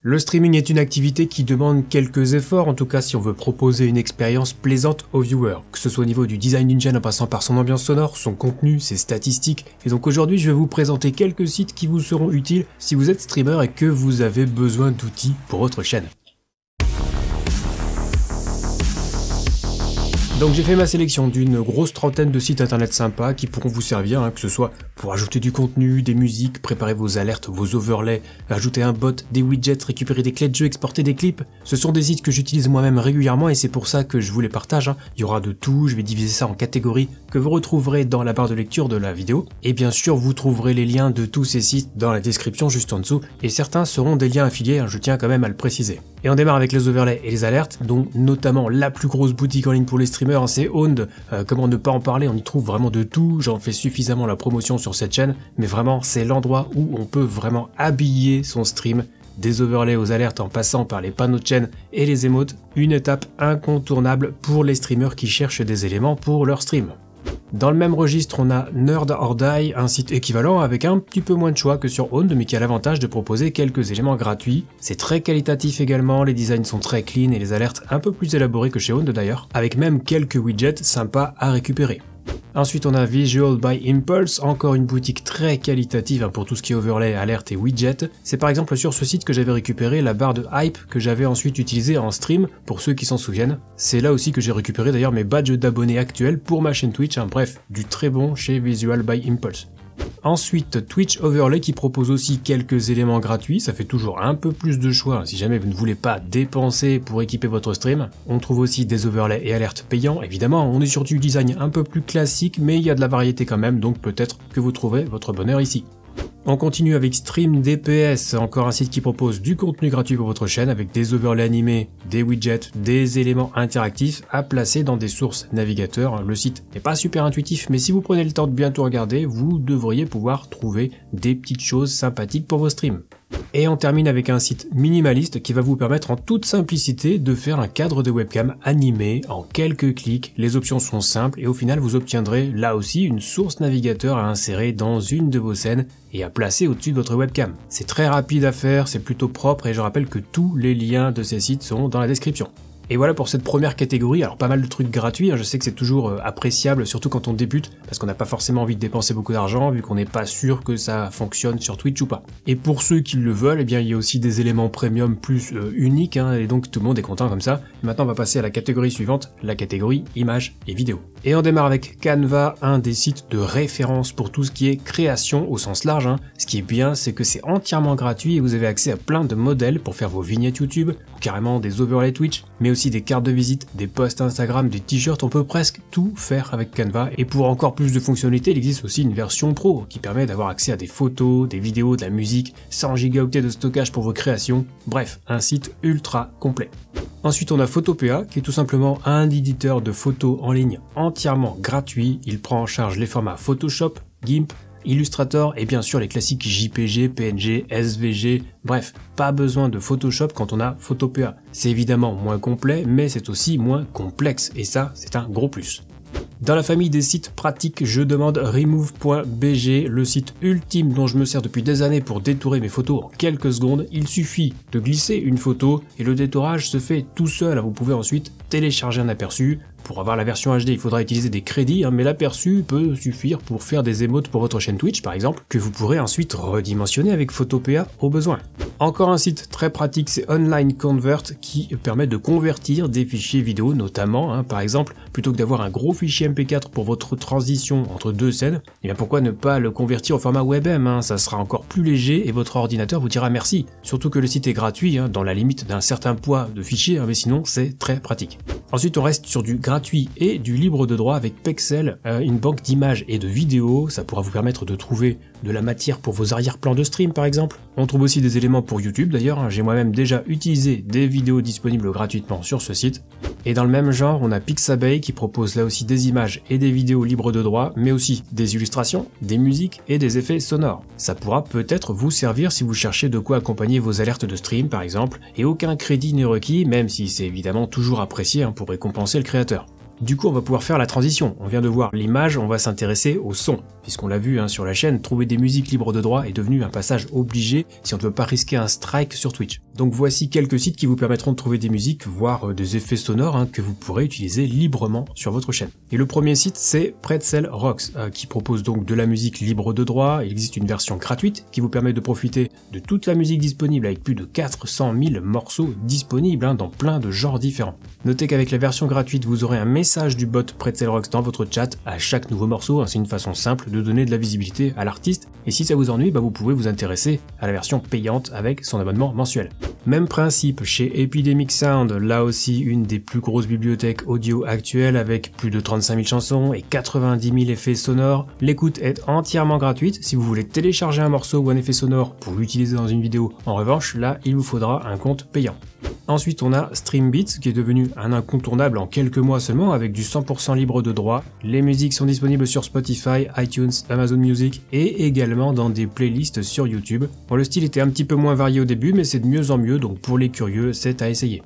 Le streaming est une activité qui demande quelques efforts, en tout cas si on veut proposer une expérience plaisante aux viewers, que ce soit au niveau du design d'une chaîne en passant par son ambiance sonore, son contenu, ses statistiques. Et donc aujourd'hui je vais vous présenter quelques sites qui vous seront utiles si vous êtes streamer et que vous avez besoin d'outils pour votre chaîne. Donc j'ai fait ma sélection d'une grosse trentaine de sites internet sympas qui pourront vous servir, que ce soit pour ajouter du contenu, des musiques, préparer vos alertes, vos overlays, ajouter un bot, des widgets, récupérer des clés de jeu, exporter des clips. Ce sont des sites que j'utilise moi-même régulièrement et c'est pour ça que je vous les partage. Il y aura de tout, je vais diviser ça en catégories que vous retrouverez dans la barre de lecture de la vidéo. Et bien sûr, vous trouverez les liens de tous ces sites dans la description juste en dessous et certains seront des liens affiliés, je tiens quand même à le préciser. Et on démarre avec les overlays et les alertes, dont notamment la plus grosse boutique en ligne pour les streamers, c'est Owned. Comment ne pas en parler, on y trouve vraiment de tout, j'en fais suffisamment la promotion sur cette chaîne, mais vraiment c'est l'endroit où on peut vraiment habiller son stream, des overlays aux alertes en passant par les panneaux de chaîne et les émotes, une étape incontournable pour les streamers qui cherchent des éléments pour leur stream. Dans le même registre, on a Nerd or Die, un site équivalent avec un petit peu moins de choix que sur Owned, mais qui a l'avantage de proposer quelques éléments gratuits. C'est très qualitatif également, les designs sont très clean et les alertes un peu plus élaborées que chez Owned d'ailleurs, avec même quelques widgets sympas à récupérer. Ensuite on a Visual by Impulse, encore une boutique très qualitative pour tout ce qui est overlay, alerte et widget. C'est par exemple sur ce site que j'avais récupéré la barre de hype que j'avais ensuite utilisée en stream, pour ceux qui s'en souviennent. C'est là aussi que j'ai récupéré d'ailleurs mes badges d'abonnés actuels pour ma chaîne Twitch, bref, du très bon chez Visual by Impulse. Ensuite, Twitch Overlay qui propose aussi quelques éléments gratuits, ça fait toujours un peu plus de choix si jamais vous ne voulez pas dépenser pour équiper votre stream. On trouve aussi des overlays et alertes payants, évidemment, on est sur du design un peu plus classique, mais il y a de la variété quand même, donc peut-être que vous trouverez votre bonheur ici. On continue avec Stream DPS, encore un site qui propose du contenu gratuit pour votre chaîne avec des overlays animés, des widgets, des éléments interactifs à placer dans des sources navigateurs. Le site n'est pas super intuitif, mais si vous prenez le temps de bien tout regarder, vous devriez pouvoir trouver des petites choses sympathiques pour vos streams. Et on termine avec un site minimaliste qui va vous permettre en toute simplicité de faire un cadre de webcam animé en quelques clics. Les options sont simples et au final vous obtiendrez là aussi une source navigateur à insérer dans une de vos scènes et à placer au-dessus de votre webcam. C'est très rapide à faire, c'est plutôt propre et je rappelle que tous les liens de ces sites sont dans la description. Et voilà pour cette première catégorie, alors pas mal de trucs gratuits, je sais que c'est toujours appréciable, surtout quand on débute, parce qu'on n'a pas forcément envie de dépenser beaucoup d'argent, vu qu'on n'est pas sûr que ça fonctionne sur Twitch ou pas. Et pour ceux qui le veulent, eh bien il y a aussi des éléments premium plus uniques, et donc tout le monde est content comme ça. Et maintenant on va passer à la catégorie suivante, la catégorie images et vidéos. Et on démarre avec Canva, un des sites de référence pour tout ce qui est création au sens large. Ce qui est bien, c'est que c'est entièrement gratuit et vous avez accès à plein de modèles pour faire vos vignettes YouTube, ou carrément des overlays Twitch, mais aussi des cartes de visite, des posts Instagram, des t-shirts, on peut presque tout faire avec Canva. Et pour encore plus de fonctionnalités, il existe aussi une version pro qui permet d'avoir accès à des photos, des vidéos, de la musique, 100 gigaoctets de stockage pour vos créations, bref, un site ultra complet. Ensuite on a Photopea qui est tout simplement un éditeur de photos en ligne entièrement gratuit, il prend en charge les formats Photoshop, GIMP, Illustrator et bien sûr les classiques JPG, PNG, SVG, bref, pas besoin de Photoshop quand on a Photopea. C'est évidemment moins complet mais c'est aussi moins complexe et ça c'est un gros plus. Dans la famille des sites pratiques, je demande remove.bg, le site ultime dont je me sers depuis des années pour détourer mes photos en quelques secondes. Il suffit de glisser une photo et le détourage se fait tout seul. Vous pouvez ensuite télécharger un aperçu. Pour avoir la version HD, il faudra utiliser des crédits, mais l'aperçu peut suffire pour faire des émotes pour votre chaîne Twitch par exemple, que vous pourrez ensuite redimensionner avec Photopea au besoin. Encore un site très pratique, c'est Online Convert qui permet de convertir des fichiers vidéo notamment, par exemple, plutôt que d'avoir un gros fichier MP4 pour votre transition entre deux scènes, et bien pourquoi ne pas le convertir au format WebM, ça sera encore plus léger et votre ordinateur vous dira merci. Surtout que le site est gratuit, dans la limite d'un certain poids de fichier, mais sinon c'est très pratique. Ensuite on reste sur du gratuit et du libre de droit avec Pexel, une banque d'images et de vidéos, ça pourra vous permettre de trouver de la matière pour vos arrière-plans de stream par exemple. On trouve aussi des éléments pour YouTube d'ailleurs, j'ai moi-même déjà utilisé des vidéos disponibles gratuitement sur ce site. Et dans le même genre, on a Pixabay qui propose là aussi des images et des vidéos libres de droit, mais aussi des illustrations, des musiques et des effets sonores. Ça pourra peut-être vous servir si vous cherchez de quoi accompagner vos alertes de stream par exemple, et aucun crédit n'est requis, même si c'est évidemment toujours apprécié pour récompenser le créateur. Du coup, on va pouvoir faire la transition. On vient de voir l'image, on va s'intéresser au son. Puisqu'on l'a vu sur la chaîne, trouver des musiques libres de droit est devenu un passage obligé si on ne veut pas risquer un strike sur Twitch. Donc voici quelques sites qui vous permettront de trouver des musiques, voire des effets sonores que vous pourrez utiliser librement sur votre chaîne. Et le premier site, c'est Pretzel Rocks, qui propose donc de la musique libre de droit. Il existe une version gratuite qui vous permet de profiter de toute la musique disponible avec plus de 400 000 morceaux disponibles dans plein de genres différents. Notez qu'avec la version gratuite, vous aurez un message du bot Pretzel Rocks dans votre chat à chaque nouveau morceau. C'est une façon simple de donner de la visibilité à l'artiste. Et si ça vous ennuie, vous pouvez vous intéresser à la version payante avec son abonnement mensuel. Même principe chez Epidemic Sound, là aussi une des plus grosses bibliothèques audio actuelles avec plus de 35 000 chansons et 90 000 effets sonores. L'écoute est entièrement gratuite. Si vous voulez télécharger un morceau ou un effet sonore pour l'utiliser dans une vidéo, en revanche, là, il vous faudra un compte payant. Ensuite, on a StreamBeats qui est devenu un incontournable en quelques mois seulement avec du 100% libre de droit. Les musiques sont disponibles sur Spotify, iTunes, Amazon Music et également dans des playlists sur YouTube. Bon, le style était un petit peu moins varié au début, mais c'est de mieux en mieux, donc pour les curieux, c'est à essayer.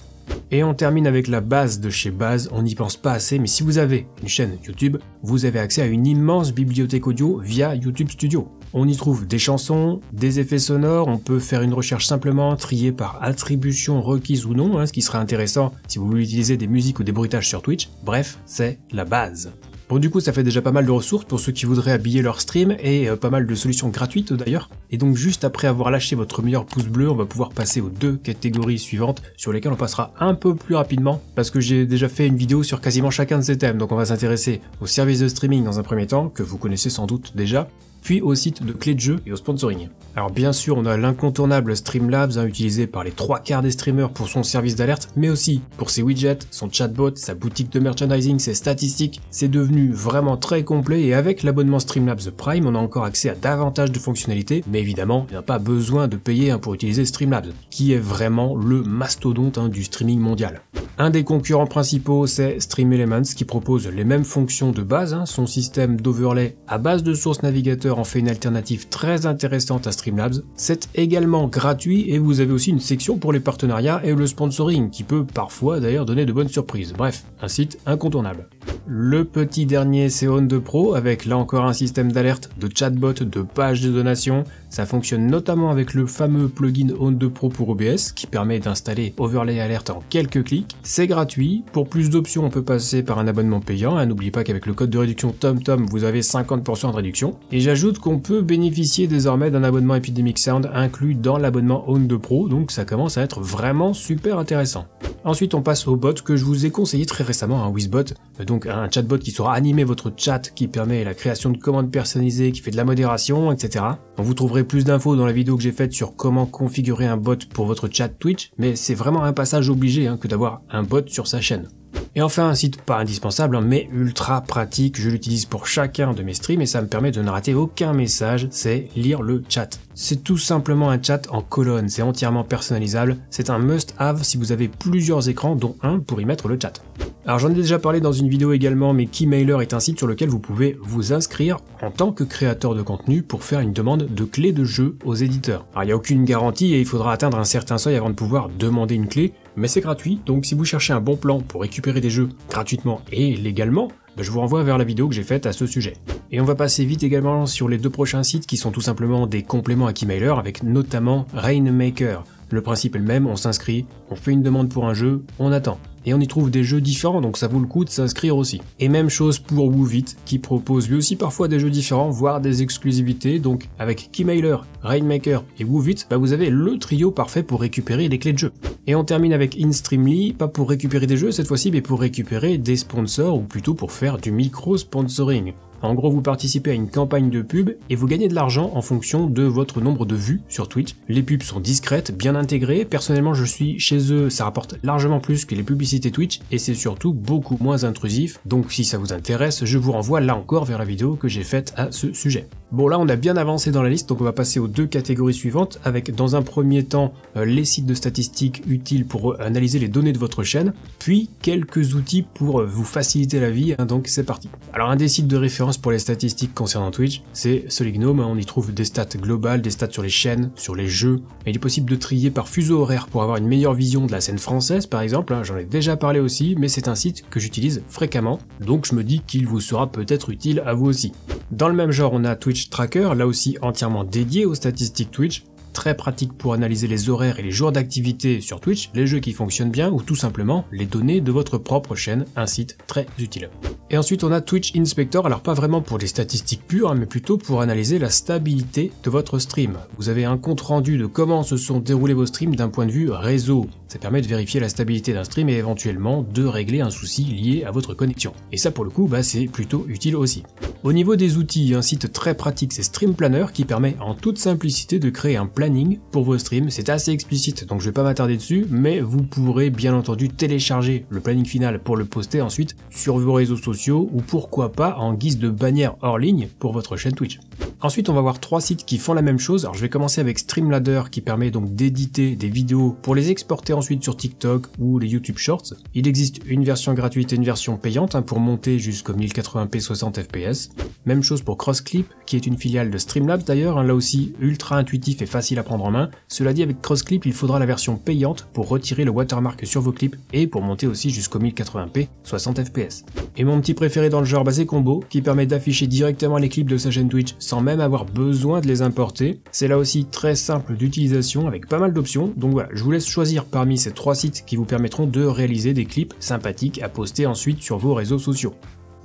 Et on termine avec la Baz de chez Baz. On n'y pense pas assez, mais si vous avez une chaîne YouTube, vous avez accès à une immense bibliothèque audio via YouTube Studio. On y trouve des chansons, des effets sonores, on peut faire une recherche simplement, trier par attribution requise ou non, ce qui serait intéressant si vous voulez utiliser des musiques ou des bruitages sur Twitch. Bref, c'est la base. Bon, du coup, ça fait déjà pas mal de ressources pour ceux qui voudraient habiller leur stream et pas mal de solutions gratuites d'ailleurs. Et donc juste après avoir lâché votre meilleur pouce bleu, on va pouvoir passer aux deux catégories suivantes sur lesquelles on passera un peu plus rapidement parce que j'ai déjà fait une vidéo sur quasiment chacun de ces thèmes. Donc on va s'intéresser aux services de streaming dans un premier temps, que vous connaissez sans doute déjà, puis au site de clés de jeu et au sponsoring. Alors bien sûr, on a l'incontournable Streamlabs, utilisé par les 3/4 des streamers pour son service d'alerte, mais aussi pour ses widgets, son chatbot, sa boutique de merchandising, ses statistiques. C'est devenu vraiment très complet et avec l'abonnement Streamlabs Prime, on a encore accès à davantage de fonctionnalités, mais évidemment, il n'y a pas besoin de payer pour utiliser Streamlabs, qui est vraiment le mastodonte du streaming mondial. Un des concurrents principaux, c'est StreamElements, qui propose les mêmes fonctions de base. Son système d'overlay à base de sources navigateur en fait une alternative très intéressante à Streamlabs. C'est également gratuit et vous avez aussi une section pour les partenariats et le sponsoring, qui peut parfois d'ailleurs donner de bonnes surprises. Bref, un site incontournable. Le petit dernier, c'est On2 Pro, avec là encore un système d'alerte, de chatbot, de page de donation. Ça fonctionne notamment avec le fameux plugin On2 Pro pour OBS, qui permet d'installer Overlay Alert en quelques clics. C'est gratuit. Pour plus d'options, on peut passer par un abonnement payant. N'oubliez pas qu'avec le code de réduction TomTom, vous avez 50% de réduction. Et j'ajoute qu'on peut bénéficier désormais d'un abonnement Epidemic Sound inclus dans l'abonnement On2 Pro, donc ça commence à être vraiment super intéressant. Ensuite, on passe au bot que je vous ai conseillé très récemment, un Wizbot, donc un chatbot qui saura animer votre chat, qui permet la création de commandes personnalisées, qui fait de la modération, etc. Vous trouverez plus d'infos dans la vidéo que j'ai faite sur comment configurer un bot pour votre chat Twitch, mais c'est vraiment un passage obligé que d'avoir un bot sur sa chaîne. Et enfin, un site pas indispensable, mais ultra pratique, je l'utilise pour chacun de mes streams et ça me permet de ne rater aucun message, c'est lire le chat. C'est tout simplement un chat en colonne, c'est entièrement personnalisable, c'est un must-have si vous avez plusieurs écrans, dont un pour y mettre le chat. Alors j'en ai déjà parlé dans une vidéo également, mais Keymailer est un site sur lequel vous pouvez vous inscrire en tant que créateur de contenu pour faire une demande de clé de jeu aux éditeurs. Alors il n'y a aucune garantie et il faudra atteindre un certain seuil avant de pouvoir demander une clé, mais c'est gratuit, donc si vous cherchez un bon plan pour récupérer des jeux gratuitement et légalement, je vous renvoie vers la vidéo que j'ai faite à ce sujet. Et on va passer vite également sur les deux prochains sites qui sont tout simplement des compléments à Keymailer, avec notamment Rainmaker. Le principe est le même, on s'inscrit, on fait une demande pour un jeu, on attend. Et on y trouve des jeux différents, donc ça vaut le coup de s'inscrire aussi. Et même chose pour Woovit, qui propose lui aussi parfois des jeux différents, voire des exclusivités. Donc avec Keymailer, Rainmaker et Woovit, vous avez le trio parfait pour récupérer des clés de jeu. Et on termine avec InStreamly, pas pour récupérer des jeux cette fois-ci, mais pour récupérer des sponsors, ou plutôt pour faire du micro-sponsoring. En gros, vous participez à une campagne de pub et vous gagnez de l'argent en fonction de votre nombre de vues sur Twitch. Les pubs sont discrètes, bien intégrées. Personnellement, je suis chez eux, ça rapporte largement plus que les publicités Twitch et c'est surtout beaucoup moins intrusif. Donc si ça vous intéresse, je vous renvoie là encore vers la vidéo que j'ai faite à ce sujet. Bon, là on a bien avancé dans la liste, donc on va passer aux deux catégories suivantes avec dans un premier temps les sites de statistiques utiles pour analyser les données de votre chaîne, puis quelques outils pour vous faciliter la vie, donc c'est parti. Alors un des sites de référence préférence pour les statistiques concernant Twitch, c'est Solignome. On y trouve des stats globales, des stats sur les chaînes, sur les jeux. Et il est possible de trier par fuseau horaire pour avoir une meilleure vision de la scène française par exemple, j'en ai déjà parlé aussi, mais c'est un site que j'utilise fréquemment, donc je me dis qu'il vous sera peut-être utile à vous aussi. Dans le même genre, on a Twitch Tracker, là aussi entièrement dédié aux statistiques Twitch. Très pratique pour analyser les horaires et les jours d'activité sur Twitch, les jeux qui fonctionnent bien ou tout simplement les données de votre propre chaîne, un site très utile. Et ensuite on a Twitch Inspector, alors pas vraiment pour les statistiques pures, mais plutôt pour analyser la stabilité de votre stream. Vous avez un compte rendu de comment se sont déroulés vos streams d'un point de vue réseau. Ça permet de vérifier la stabilité d'un stream et éventuellement de régler un souci lié à votre connexion. Et ça pour le coup, c'est plutôt utile aussi. Au niveau des outils, un site très pratique c'est Stream Planner qui permet en toute simplicité de créer un planning pour vos streams. C'est assez explicite donc je vais pas m'attarder dessus, mais vous pourrez bien entendu télécharger le planning final pour le poster ensuite sur vos réseaux sociaux ou pourquoi pas en guise de bannière hors ligne pour votre chaîne Twitch. Ensuite on va voir 3 sites qui font la même chose. Alors je vais commencer avec Streamladder qui permet donc d'éditer des vidéos pour les exporter ensuite sur TikTok ou les YouTube Shorts. Il existe une version gratuite et une version payante pour monter jusqu'au 1080p 60 fps. Même chose pour CrossClip qui est une filiale de Streamlabs d'ailleurs, là aussi ultra intuitif et facile à prendre en main. Cela dit, avec CrossClip il faudra la version payante pour retirer le watermark sur vos clips et pour monter aussi jusqu'au 1080p 60 fps. Et mon petit préféré dans le genre, c'est Combo qui permet d'afficher directement les clips de sa chaîne Twitch sans même avoir besoin de les importer. C'est là aussi très simple d'utilisation avec pas mal d'options, donc voilà, je vous laisse choisir parmi ces 3 sites qui vous permettront de réaliser des clips sympathiques à poster ensuite sur vos réseaux sociaux.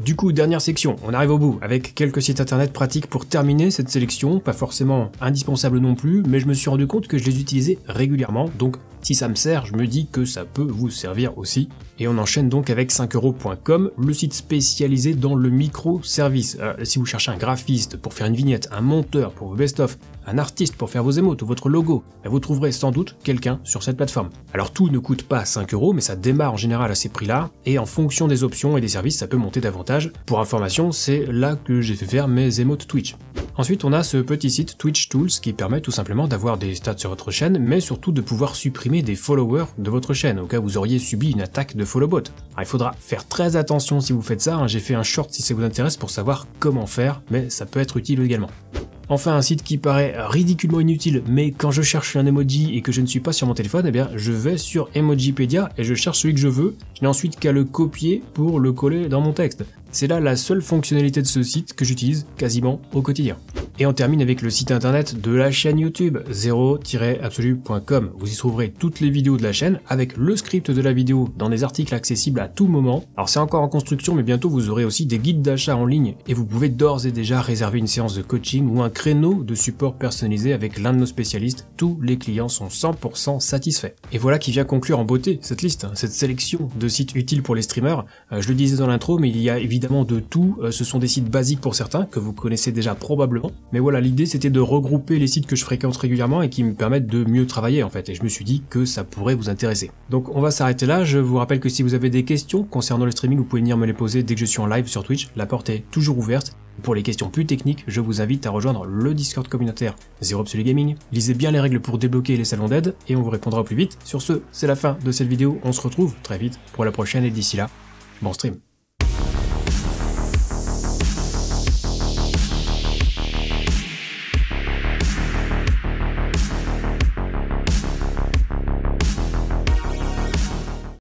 Du coup, dernière section, on arrive au bout, avec quelques sites internet pratiques pour terminer cette sélection, pas forcément indispensable non plus, mais je me suis rendu compte que je les utilisais régulièrement, donc si ça me sert, je me dis que ça peut vous servir aussi. Et on enchaîne donc avec 5euros.com, le site spécialisé dans le microservice. Si vous cherchez un graphiste pour faire une vignette, un monteur pour vos best-of, un artiste pour faire vos émotes ou votre logo, vous trouverez sans doute quelqu'un sur cette plateforme. Alors tout ne coûte pas 5 euros, mais ça démarre en général à ces prix-là, et en fonction des options et des services, ça peut monter davantage. Pour information, c'est là que j'ai fait faire mes émotes Twitch. Ensuite, on a ce petit site Twitch Tools qui permet tout simplement d'avoir des stats sur votre chaîne, mais surtout de pouvoir supprimer des followers de votre chaîne, au cas où vous auriez subi une attaque de followbot. Alors, il faudra faire très attention si vous faites ça, j'ai fait un short si ça vous intéresse pour savoir comment faire, mais ça peut être utile également. Enfin, un site qui paraît ridiculement inutile, mais quand je cherche un emoji et que je ne suis pas sur mon téléphone, je vais sur Emojipedia et je cherche celui que je veux, je n'ai ensuite qu'à le copier pour le coller dans mon texte. C'est là la seule fonctionnalité de ce site que j'utilise quasiment au quotidien. Et on termine avec le site internet de la chaîne YouTube, 0-absolu.com. Vous y trouverez toutes les vidéos de la chaîne, avec le script de la vidéo dans des articles accessibles à tout moment. Alors c'est encore en construction, mais bientôt vous aurez aussi des guides d'achat en ligne, et vous pouvez d'ores et déjà réserver une séance de coaching ou un créneau de support personnalisé avec l'un de nos spécialistes. Tous les clients sont 100% satisfaits. Et voilà qui vient conclure en beauté cette liste, cette sélection de sites utiles pour les streamers. Je le disais dans l'intro, mais il y a évidemment de tout. Ce sont des sites basiques pour certains, que vous connaissez déjà probablement. Mais voilà, l'idée c'était de regrouper les sites que je fréquente régulièrement et qui me permettent de mieux travailler en fait, et je me suis dit que ça pourrait vous intéresser. Donc on va s'arrêter là, je vous rappelle que si vous avez des questions concernant le streaming, vous pouvez venir me les poser dès que je suis en live sur Twitch, la porte est toujours ouverte. Pour les questions plus techniques, je vous invite à rejoindre le Discord communautaire 0absolu Gaming, lisez bien les règles pour débloquer les salons d'aide, et on vous répondra au plus vite. Sur ce, c'est la fin de cette vidéo, on se retrouve très vite pour la prochaine, et d'ici là, bon stream.